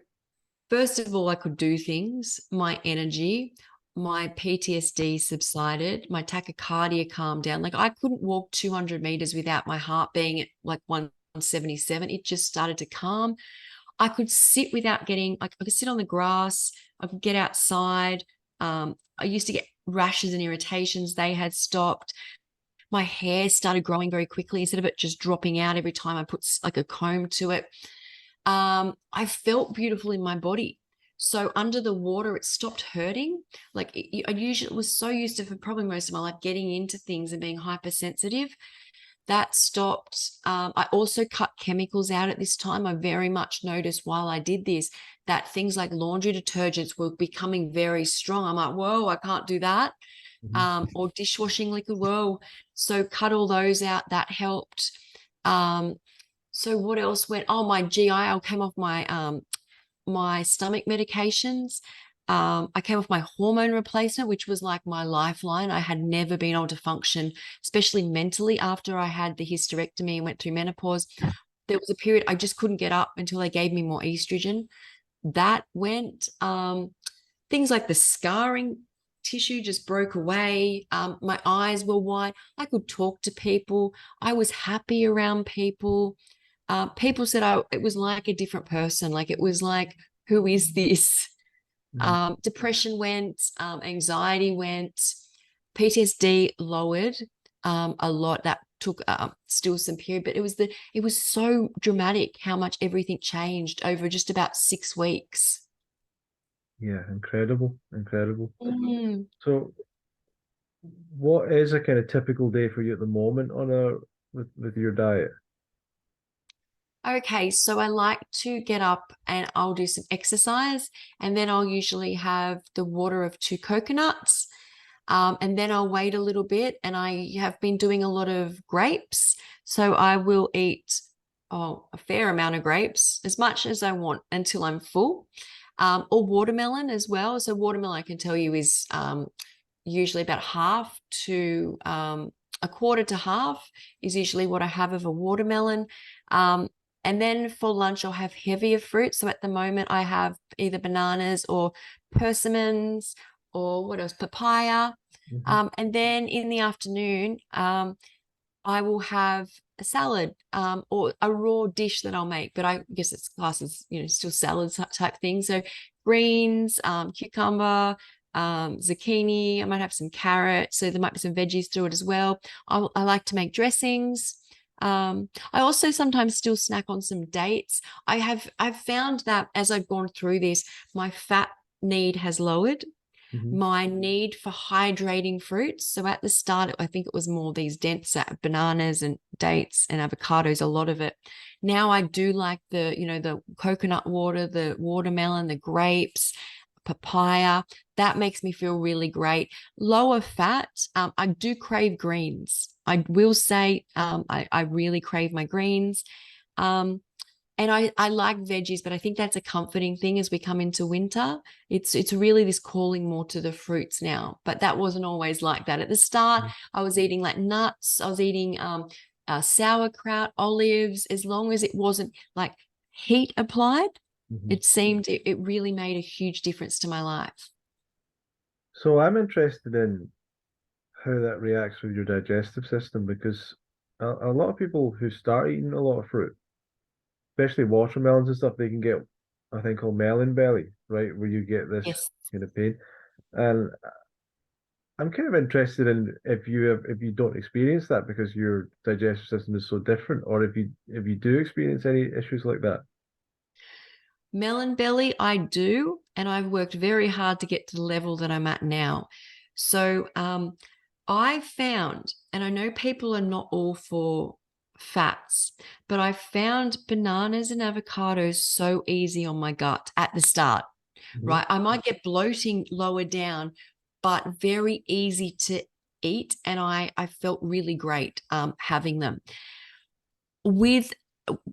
first of all, I could do things, my energy, my PTSD subsided, my tachycardia calmed down. Like I couldn't walk 200 meters without my heart being at like 177. It just started to calm. I could sit without getting, I could sit on the grass. I could get outside. I used to get rashes and irritations. They had stopped. My hair started growing very quickly instead of it just dropping out every time I put like a comb to it. I felt beautiful in my body. So under the water, it stopped hurting. Like I usually was so used to, for probably most of my life, getting into things and being hypersensitive. That stopped. I also cut chemicals out at this time. I very much noticed while I did this that things like laundry detergents were becoming very strong. I'm like, whoa, I can't do that. Or dishwashing liquid, whoa. So cut all those out. That helped. So what else went? Oh, my GI. I came off my stomach medications. I came off my hormone replacement, which was like my lifeline. I had never been able to function, especially mentally, after I had the hysterectomy and went through menopause. There was a period I just couldn't get up until they gave me more estrogen. That went. Things like the scarring tissue just broke away. My eyes were wide. I could talk to people. I was happy around people. People said it was like a different person. Like it was like, who is this? Depression went, anxiety went, PTSD lowered a lot. That took still some period, but it was so dramatic how much everything changed over just about 6 weeks. Yeah, incredible, incredible. Mm. So, what is a kind of typical day for you at the moment on a with your diet? Okay, so I like to get up and I'll do some exercise, and then I'll usually have the water of 2 coconuts. And then I'll wait a little bit, and I have been doing a lot of grapes. So I will eat a fair amount of grapes, as much as I want until I'm full, or watermelon as well. So watermelon, I can tell you, is usually about half to a quarter to half is usually what I have of a watermelon. And then for lunch, I'll have heavier fruit. So at the moment, I have either bananas or persimmons or what else, papaya. And then in the afternoon, I will have a salad or a raw dish that I'll make, but I guess it's classed as, still salad type thing. So greens, cucumber, zucchini. I might have some carrots. So there might be some veggies through it as well. I like to make dressings. I also sometimes still snack on some dates. I've found that as I've gone through this, my fat need has lowered. My need for hydrating fruits. So at the start, I think it was more these dense bananas and dates and avocados, a lot of it. Now I do like the coconut water, the watermelon, the grapes, papaya. That makes me feel really great. Lower fat. I do crave greens. I will say I really crave my greens. And I like veggies, but I think that's a comforting thing as we come into winter. It's really this calling more to the fruits now, but that wasn't always like that. At the start, I was eating like nuts. I was eating sauerkraut, olives, as long as it wasn't like heat applied. Mhm. It seemed it really made a huge difference to my life. So I'm interested in how that reacts with your digestive system because a lot of people who start eating a lot of fruit, especially watermelons and stuff, they can get a thing called melon belly, right? Where you get this Yes. kind of pain. And I'm kind of interested in if you don't experience that because your digestive system is so different, or if you do experience any issues like that. Melon belly, I do, and I've worked very hard to get to the level that I'm at now. So I found, and I know people are not all for fats, but I found bananas and avocados so easy on my gut at the start, Mhm. right? I might get bloating lower down, but very easy to eat, and I felt really great having them. With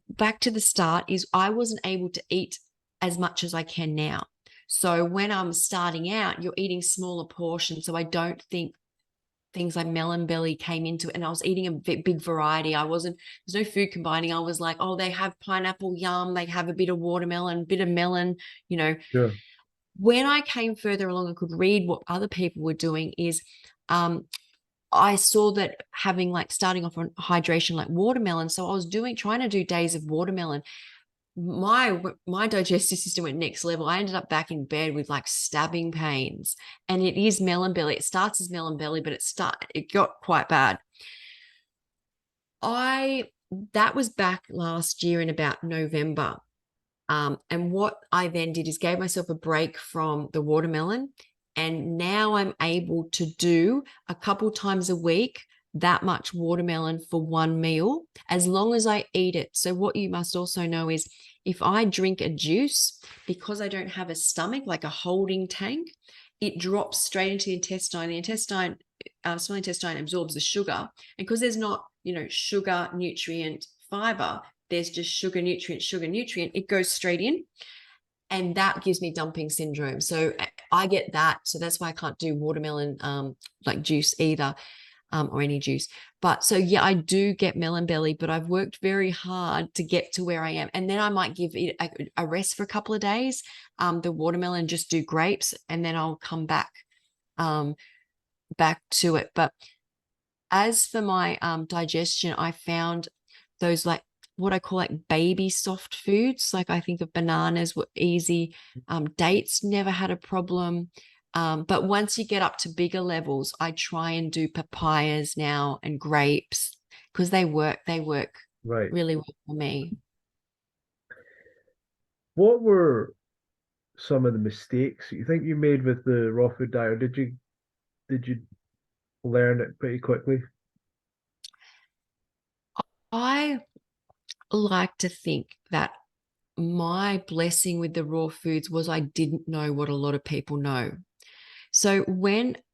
back to the start is I wasn't able to eat as much as I can now. So when I'm starting out, you're eating smaller portions. So I don't think things like melon belly came into it. And I was eating a big variety. There's no food combining. I was like, oh, they have pineapple, yum. They have a bit of watermelon, bit of melon, you know. Sure. When I came further along and could read what other people were doing is I saw that having like starting off on hydration like watermelon. So I was trying to do days of watermelon. My digestive system went next level. I ended up back in bed with like stabbing pains, and it is melon belly. It starts as melon belly, but it got quite bad. I That was back last year in about November. And what I then did is gave myself a break from the watermelon. And now I'm able to do a couple times a week that much watermelon for one meal, as long as I eat it. So, what you must also know is if I drink a juice, because I don't have a stomach, like a holding tank, it drops straight into the intestine. The small intestine absorbs the sugar. And because there's not, sugar, nutrient, fiber, there's just sugar, nutrient, it goes straight in. And that gives me dumping syndrome. So I get that. So that's why I can't do watermelon like juice either, or any juice. But so yeah, I do get melon belly, but I've worked very hard to get to where I am. And then I might give it a rest for a couple of days, the watermelon, just do grapes, and then I'll come um, back to it. But as for my digestion, I found those like what I call like baby soft foods. Like I think of bananas were easy. Dates never had a problem. But once you get up to bigger levels, I try and do papayas now and grapes because they work. They work Right. really well for me. What were some of the mistakes you think you made with the raw food diet, or did you learn it pretty quickly? I like to think that my blessing with the raw foods was I didn't know what a lot of people know. So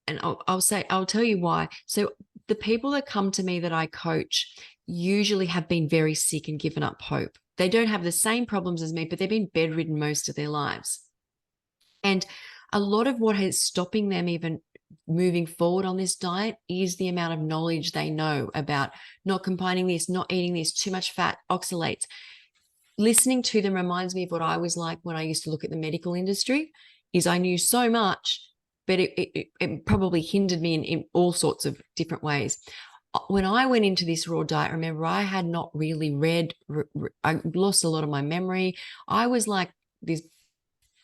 and I'll tell you why. So the people that come to me that I coach usually have been very sick and given up hope. They don't have the same problems as me, but they've been bedridden most of their lives. And a lot of what is stopping them even moving forward on this diet is the amount of knowledge they know about not combining this, not eating this, too much fat, oxalates. Listening to them reminds me of what I was like when I used to look at the medical industry. Is I knew so much, but it probably hindered me in all sorts of different ways. When I went into this raw diet, remember, I had not really read. I lost a lot of my memory. I was like this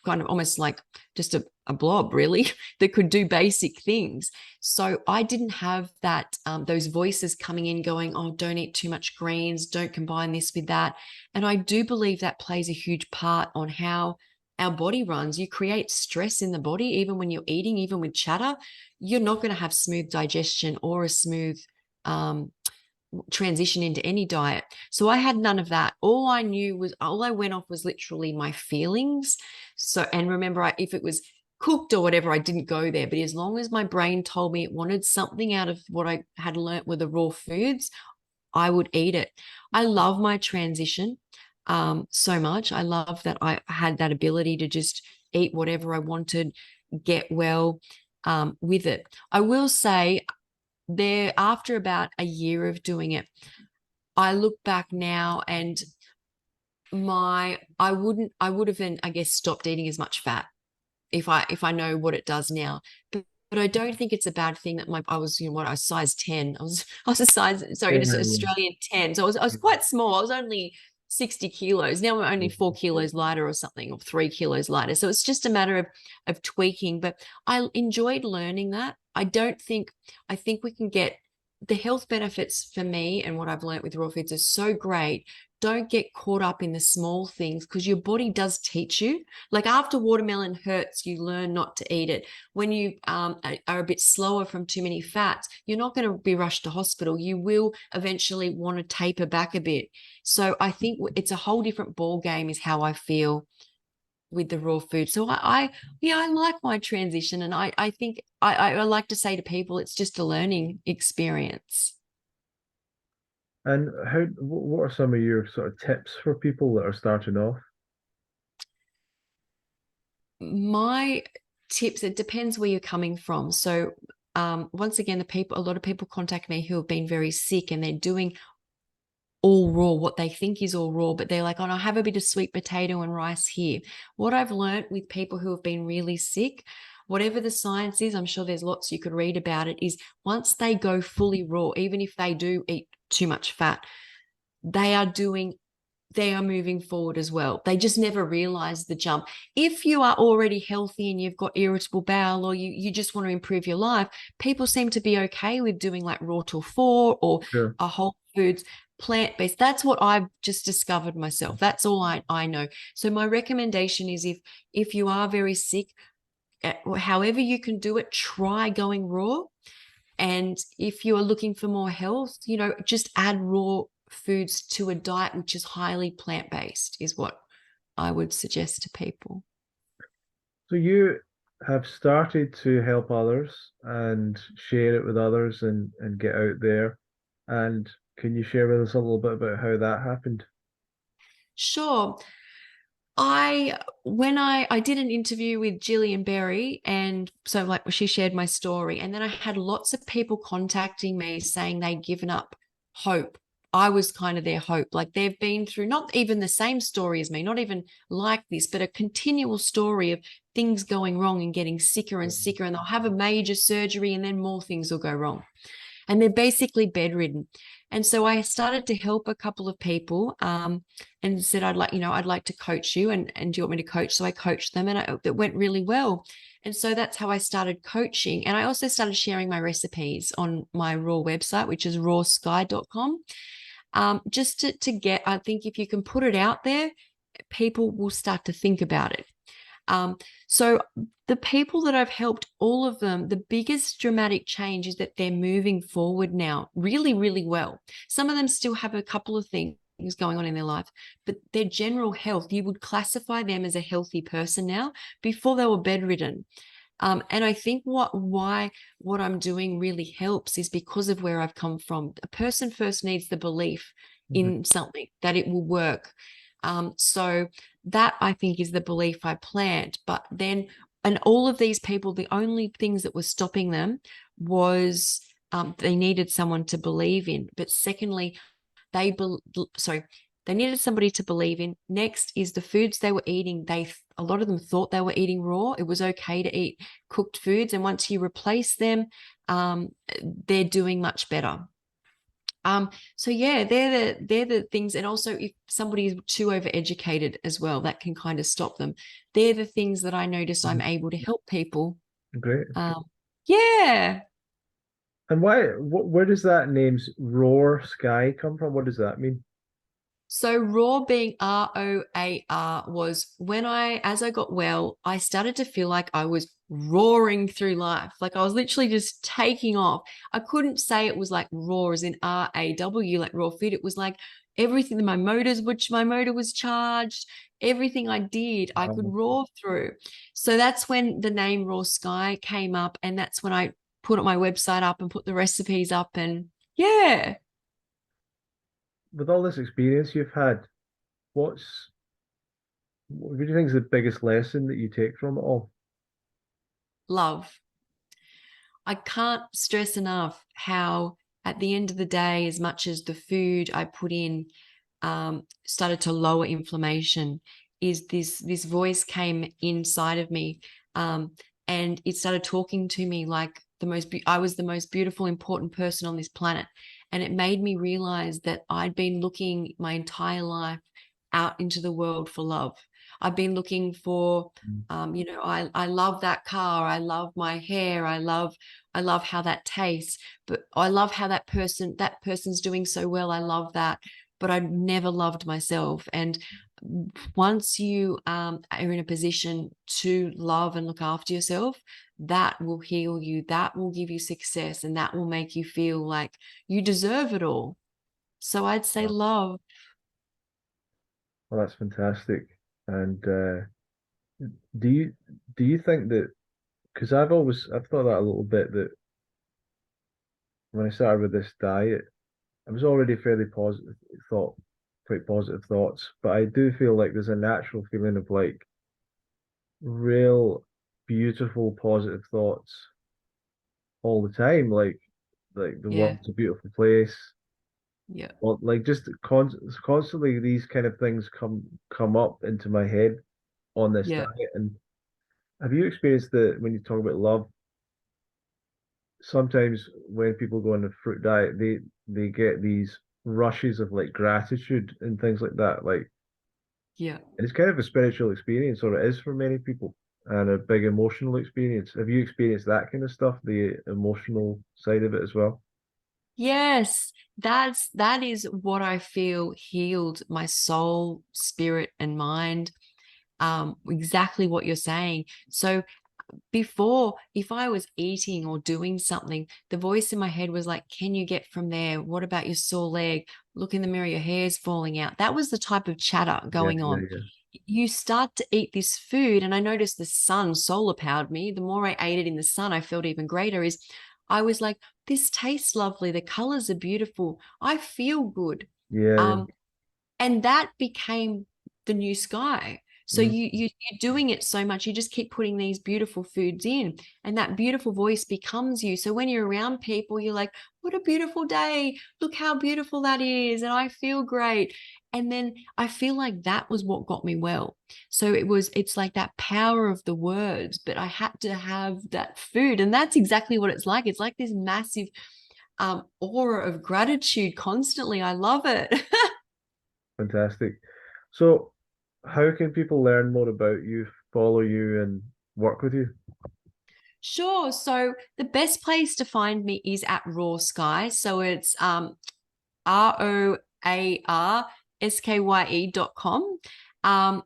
kind of almost like just a blob, really, that could do basic things. So I didn't have that those voices coming in going, oh, don't eat too much greens, don't combine this with that. And I do believe that plays a huge part on how our body runs. You create stress in the body, even when you're eating, even with chatter, you're not going to have smooth digestion or a smooth transition into any diet. So I had none of that. All I went off was literally my feelings. So, and remember, if it was cooked or whatever, I didn't go there. But as long as my brain told me it wanted something out of what I had learnt with the raw foods, I would eat it. I love my transition so much. I love that I had that ability to just eat whatever I wanted, get well with it. I will say, there after about a year of doing it, I look back now and I would have then, I guess, stopped eating as much fat if I know what it does now. But I don't think it's a bad thing that I was, I was size 10. I was a size, sorry, an Yeah, Australian 10. So I was quite small. I was only 60 kilos. Now I'm only 4 kilos lighter or something, or 3 kilos lighter. So it's just a matter of tweaking. But I enjoyed learning that. I think we can get the health benefits for me, and what I've learned with raw foods are so great. Don't get caught up in the small things, because your body does teach you. Like after watermelon hurts, you learn not to eat it. When you are a bit slower from too many fats, you're not going to be rushed to hospital. You will eventually want to taper back a bit. So I think it's a whole different ball game is how I feel with the raw food. So yeah, I like my transition. And I think I like to say to people, it's just a learning experience. and what are some of your sort of tips for people that are starting off? My tips, it depends where you're coming from. So once again, a lot of people contact me who have been very sick, and they're doing all raw, what they think is all raw, but they're like, oh, I have a bit of sweet potato and rice here. What I've learned with people who have been really sick, whatever the science is, I'm sure there's lots you could read about it, is once they go fully raw, even if they do eat too much fat, they are doing they are moving forward as well. They just never realize the jump. If you are already healthy and you've got irritable bowel, or you just want to improve your life, people seem to be okay with doing like raw till 4 or Sure. a whole foods plant-based. That's what I've just discovered myself. That's all I know. So my recommendation is, if you are very sick, however you can do it, try going raw. And if you are looking for more health, just add raw foods to a diet which is highly plant-based, is what I would suggest to people. So you have started to help others and share it with others and get out there. And can you share with us a little bit about how that happened? Sure. When I did an interview with Gillian Berry, and so like she shared my story, and then I had lots of people contacting me saying they'd given up hope. I was kind of their hope. Like they've been through not even the same story as me, not even like this, but a continual story of things going wrong and getting sicker and sicker, and they'll have a major surgery and then more things will go wrong. And they're basically bedridden. And so I started to help a couple of people, and said, I'd like to coach you. And do you want me to coach? So I coached them, and it went really well. And so that's how I started coaching. And I also started sharing my recipes on my raw website, which is rawskye.com. Just to get, I think if you can put it out there, people will start to think about it. So the people that I've helped, all of them, the biggest dramatic change is that they're moving forward now really, really well. Some of them still have a couple of things going on in their life, but their general health, you would classify them as a healthy person now. Before they were bedridden. And I think what I'm doing really helps is because of where I've come from. A person first needs the belief Mhm. in something that it will work. So that I think is the belief I plant. But then, and all of these people, the only things that were stopping them was they needed someone to believe in. But secondly, they needed somebody to believe in. Next is the foods they were eating. A lot of them thought they were eating raw. It was okay to eat cooked foods, and once you replace them, they're doing much better. So yeah, they're the things. And also, if somebody is too overeducated as well, that can kind of stop them. They're the things that I notice I'm Mhm. able to help people. Great. Yeah. And where does that name's Roar Sky come from? What does that mean? So raw being ROAR was when as I got well, I started to feel like I was roaring through life. Like I was literally just taking off. I couldn't say it was like raw as in RAW, like raw food. It was like everything, my motor was charged. Everything I did, I could Um, roar through. So that's when the name Raw Skye came up. And that's when I put my website up and put the recipes up. And yeah, with all this experience you've had, what do you think is the biggest lesson that you take from it all? love. I can't stress enough how at the end of the day, as much as the food I put in started to lower inflammation, is this voice came inside of me, and it started talking to me like I was the most beautiful, important person on this planet. And it made me realize that I'd been looking my entire life out into the world for love. I've been looking for, I love that car. I love my hair. I love how that tastes, but I love how that person's doing so well. I love that, but I never loved myself. And once you are in a position to love and look after yourself, that will heal you, that will give you success, and that will make you feel like you deserve it all. So I'd say love. Well, that's fantastic. And do you think that, because I've thought that a little bit, that when I started with this diet, I was already fairly positive, thought quite positive thoughts, but I do feel like there's a natural feeling of like real beautiful positive thoughts all the time, like the Yeah. world's a beautiful place. Yeah. Well, like just constantly these kind of things come up into my head on this Yeah. diet. And have you experienced that when you talk about love, sometimes when people go on a fruit diet, they get these rushes of like gratitude and things like that. Like, Yeah. and it's kind of a spiritual experience, or it is for many people, and a big emotional experience. Have you experienced that kind of stuff, the emotional side of it as well? Yes, that is what I feel healed my soul, spirit, and mind. Exactly what you're saying. So before, if I was eating or doing something, the voice in my head was like, can you get from there? What about your sore leg? Look in the mirror, your hair's falling out. That was the type of chatter Yeah, going yeah, on. yeah. You start to eat this food, and I noticed the sun solar powered me. The more I ate it in the sun, I felt even greater. Is I was like, this tastes lovely. The colors are beautiful. I feel good. Yeah, yeah. Um, and that became the new Skye. So Mm, you're doing it so much, you just keep putting these beautiful foods in, and that beautiful voice becomes you. So when you're around people, you're like, what a beautiful day, look how beautiful that is, and I feel great. And then I feel like that was what got me well. So it's like that power of the words, but I had to have that food. And that's exactly what it's like. It's like this massive aura of gratitude constantly. I love it. fantastic. So, how can people learn more about you, follow you, and work with you? Sure. So the best place to find me is at Raw Sky. So it's ROARSKYE.com.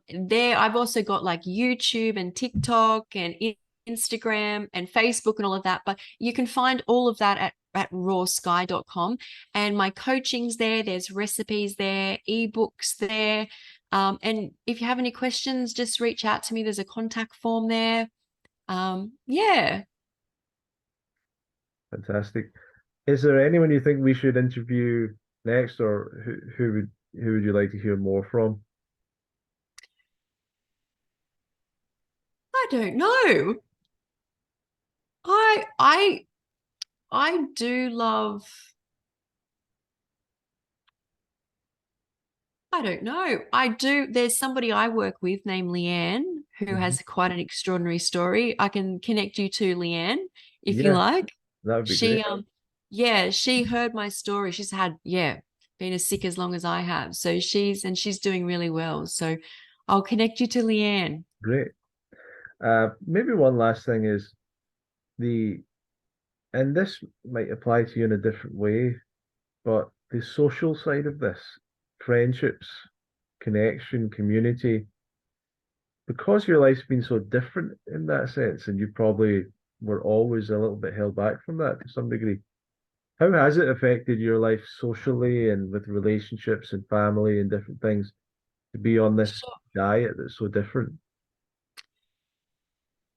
There I've also got like YouTube and TikTok and Instagram and Facebook and all of that. But you can find all of that at rawsky.com. And my coaching's there, there's recipes there, ebooks there. And if you have any questions, just reach out to me. There's a contact form there. Yeah. Fantastic. Is there anyone you think we should interview next, or who would you like to hear more from? I don't know. I I I do love, I don't know. I do. There's somebody I work with named Leanne who Mhm. has quite an extraordinary story. I can connect you to Leanne if you Yeah, like. that would be great. Yeah, she heard my story. She's had, yeah, been as sick as long as I have. So she's doing really well. So I'll connect you to Leanne. Great. Maybe one last thing is the, and this might apply to you in a different way, but the social side of this, friendships, connection, community, because your life's been so different in that sense, and you probably were always a little bit held back from that to some degree. How has it affected your life socially and with relationships and family and different things to be on this Sure. diet that's so different?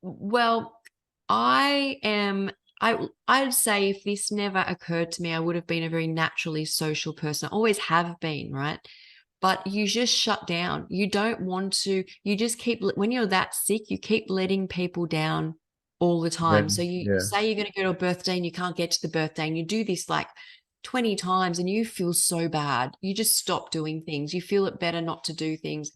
Well, I am I'd say if this never occurred to me, I would have been a very naturally social person. I always have been, right? But you just shut down. You don't want to, you just keep, when you're that sick, you keep letting people down all the Yeah, time. So you yeah, say you're going to go to a birthday and you can't get to the birthday, and you do this like 20 times and you feel so bad. You just stop doing things. You feel it better not to do things.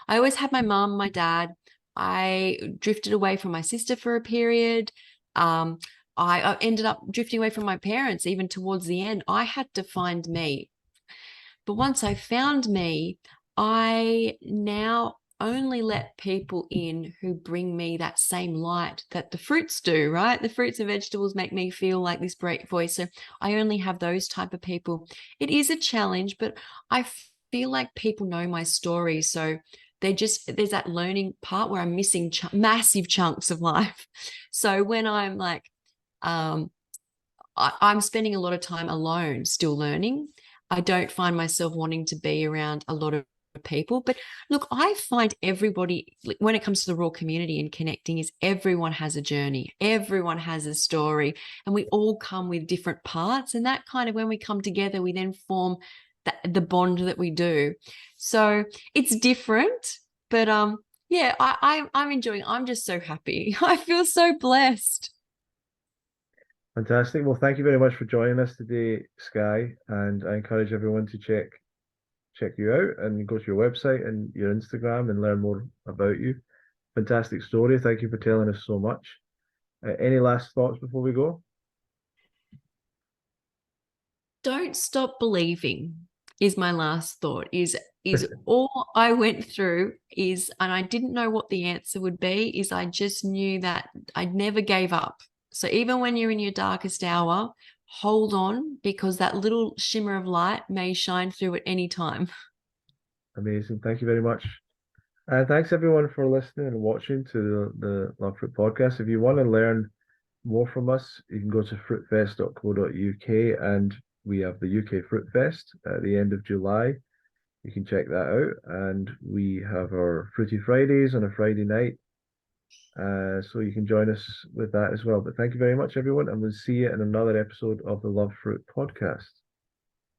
I always had my mum, my dad. I drifted away from my sister for a period. I ended up drifting away from my parents even towards the end. I had to find me. But once I found me, I now only let people in who bring me that same light that the fruits do, right? The fruits and vegetables make me feel like this great voice. So I only have those type of people. It is a challenge, but I feel like people know my story. So there's that learning part where I'm missing massive chunks of life. So when I'm like, I'm spending a lot of time alone, still learning. I don't find myself wanting to be around a lot of people. But look, I find everybody, when it comes to the raw community and connecting, is everyone has a journey, everyone has a story, and we all come with different parts. And that kind of, when we come together, we then form the bond that we do. So it's different, but yeah, I'm enjoying. I'm just so happy. I feel so blessed. Fantastic. Well, thank you very much for joining us today, Skye. And I encourage everyone to check you out and go to your website and your Instagram and learn more about you. Fantastic story. Thank you for telling us so much. Any last thoughts before we go? Don't stop believing is my last thought. Is all I went through is, and I didn't know what the answer would be, is I just knew that I never gave up. So even when you're in your darkest hour, hold on, because that little shimmer of light may shine through at any time. Amazing. Thank you very much. And thanks everyone for listening and watching to the Love Fruit podcast. If you want to learn more from us, you can go to fruitfest.co.uk, and we have the UK Fruitfest at the end of July. You can check that out. And we have our Fruity Fridays on a Friday night. So you can join us with that as well. But thank you very much, everyone, and we'll see you in another episode of the Love Fruit podcast.